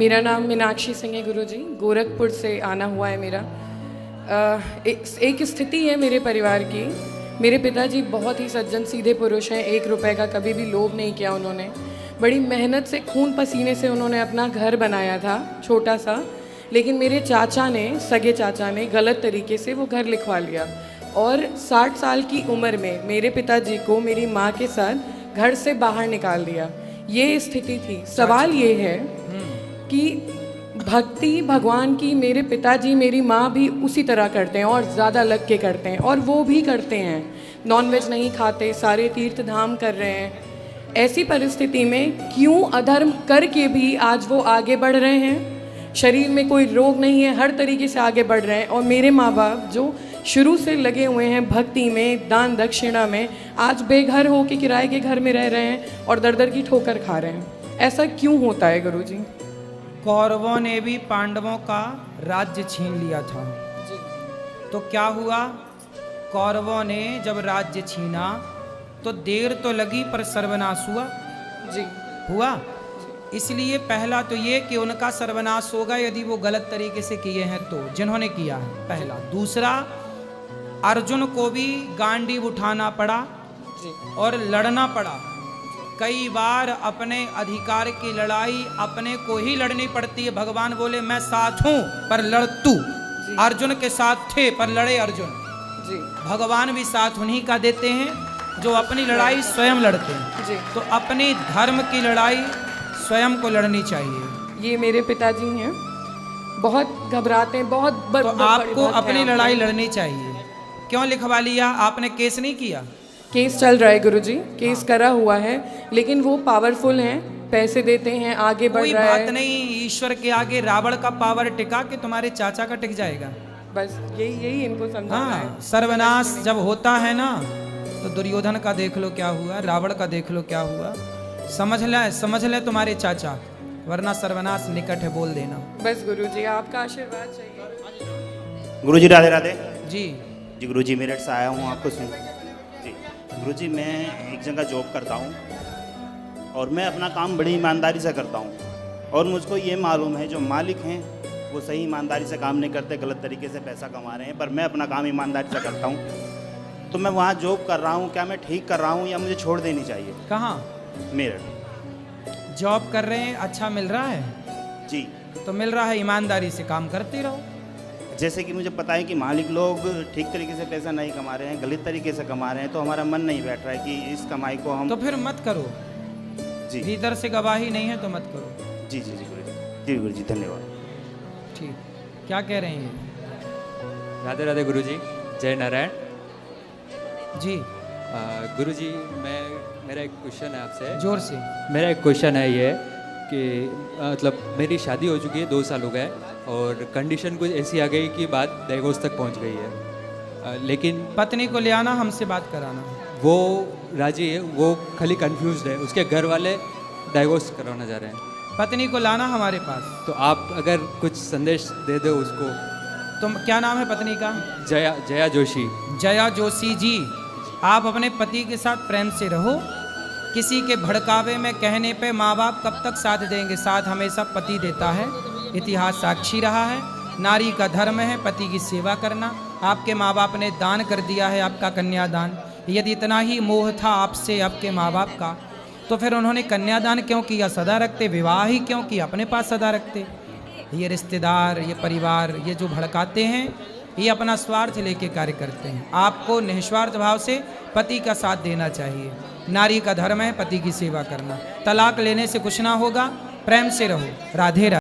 मेरा नाम मीनाक्षी सिंह है गुरुजी, गोरखपुर से आना हुआ है मेरा। एक स्थिति है मेरे परिवार की। मेरे पिताजी बहुत ही सज्जन सीधे पुरुष हैं, 1 रुपए का कभी भी लोभ नहीं किया उन्होंने। बड़ी मेहनत से खून पसीने से उन्होंने अपना घर बनाया था, छोटा सा। लेकिन मेरे चाचा ने, सगे चाचा ने गलत तरीके से वो घर लिखवा लिया और 60 साल की उम्र में मेरे पिताजी को मेरी माँ के साथ घर से बाहर निकाल दिया। ये स्थिति थी। सवाल ये है कि भक्ति भगवान की मेरे पिताजी मेरी माँ भी उसी तरह करते हैं और ज़्यादा लग के करते हैं, और वो भी करते हैं। नॉनवेज नहीं खाते, सारे तीर्थ धाम कर रहे हैं। ऐसी परिस्थिति में क्यों अधर्म करके भी आज वो आगे बढ़ रहे हैं? शरीर में कोई रोग नहीं है, हर तरीके से आगे बढ़ रहे हैं। और मेरे माँ बाप जो शुरू से लगे हुए हैं भक्ति में, दान दक्षिणा में, आज बेघर हो के किराए के घर में रह रहे हैं और दर दर की ठोकर खा रहे हैं। ऐसा क्यों होता है गुरुजी? कौरवों ने भी पांडवों का राज्य छीन लिया था। तो क्या हुआ? कौरवों ने जब राज्य छीना तो देर तो लगी पर सर्वनाश हुआ। जी हुआ। इसलिए पहला तो ये कि उनका सर्वनाश होगा यदि वो गलत तरीके से किए हैं तो, जिन्होंने किया है, पहला। दूसरा, अर्जुन को भी गांडीव उठाना पड़ा और लड़ना पड़ा। कई बार अपने अधिकार की लड़ाई अपने को ही लड़नी पड़ती है। भगवान बोले मैं साथ हूं पर लड़ तू। अर्जुन के साथ थे पर लड़े अर्जुन। जी भगवान भी साथ उन्हीं का देते हैं जो अपनी लड़ाई स्वयं लड़ते हैं। जी। तो अपनी धर्म की लड़ाई स्वयं को लड़नी चाहिए। ये मेरे पिताजी हैं, बहुत घबराते हैं, बहुत तो आपको अपनी लड़ाई लड़नी चाहिए। क्यों लिखवा लिया आपने? केस नहीं किया? केस चल रहा है गुरुजी, केस करा हुआ है, लेकिन वो पावरफुल हैं, पैसे देते हैं, आगे बढ़ रहा है। कोई बात नहीं, ईश्वर के आगे रावण का पावर टिका कि तुम्हारे चाचा का टिक जाएगा। बस यही इनको समझाना है। सर्वनाश जब होता है ना, तो दुर्योधन का देख लो क्या हुआ, रावण का देख लो क्या हुआ। समझ ले तुम्हारे चाचा, वरना सर्वनाश निकट है, बोल देना। बस गुरुजी आपका आशीर्वाद चाहिए। गुरुजी राधे राधे। जी जी गुरुजी, मेरठ से आया हूँ आपको सुन। जी गुरुजी, मैं एक जगह जॉब करता हूँ और मैं अपना काम बड़ी ईमानदारी से करता हूँ। और मुझको ये मालूम है जो मालिक हैं वो सही ईमानदारी से काम नहीं करते, गलत तरीके से पैसा कमा रहे हैं। पर मैं अपना काम ईमानदारी से करता हूँ। तो मैं वहाँ जॉब कर रहा हूँ, क्या मैं ठीक कर रहा हूँ या मुझे छोड़ देनी चाहिए? कहाँ मेरठ जॉब कर रहे हैं? अच्छा मिल रहा है? जी। तो मिल रहा है, ईमानदारी से काम करते रहो। जैसे कि मुझे पता है कि मालिक लोग ठीक तरीके से पैसा नहीं कमा रहे हैं, गलत तरीके से कमा रहे हैं, तो हमारा मन नहीं बैठ रहा है कि इस कमाई को हम। तो फिर मत करो। जी। भीतर से गवाही नहीं है तो मत करो। जी जी जी गुरुजी। जी गुरुजी, धन्यवाद। ठीक, क्या कह रहे हैं? राधे राधे गुरुजी, जय नारायण। जी गुरुजी, मेरा एक क्वेश्चन है आपसे। जोर से। मेरा एक क्वेश्चन है ये कि मतलब मेरी शादी हो चुकी है, 2 साल हो गए, और कंडीशन कुछ ऐसी आ गई कि बात डाइवोर्स तक पहुंच गई है। लेकिन पत्नी को ले आना, हमसे बात कराना। वो राजी है, वो खाली कंफ्यूज्ड है, उसके घर वाले डाइवोर्स करवाना चाह रहे हैं। पत्नी को लाना हमारे पास। तो आप अगर कुछ संदेश दे दो उसको। तुम, क्या नाम है पत्नी का? जया जोशी। जया जोशी जी, आप अपने पति के साथ प्रेम से रहो। किसी के भड़कावे में कहने पे माँ बाप कब तक साथ देंगे? साथ हमेशा पति देता है, इतिहास साक्षी रहा है। नारी का धर्म है पति की सेवा करना। आपके माँ बाप ने दान कर दिया है, आपका कन्यादान। यदि इतना ही मोह था आपसे आपके माँ बाप का, तो फिर उन्होंने कन्यादान क्यों किया? सदा रखते। विवाह ही क्यों किया? अपने पास सदा रखते। ये रिश्तेदार, ये परिवार, ये जो भड़काते हैं, ये अपना स्वार्थ लेके कार्य करते हैं। आपको निस्वार्थ भाव से पति का साथ देना चाहिए। नारी का धर्म है पति की सेवा करना। तलाक लेने से कुछ ना होगा, प्रेम से रहो। राधे राधे।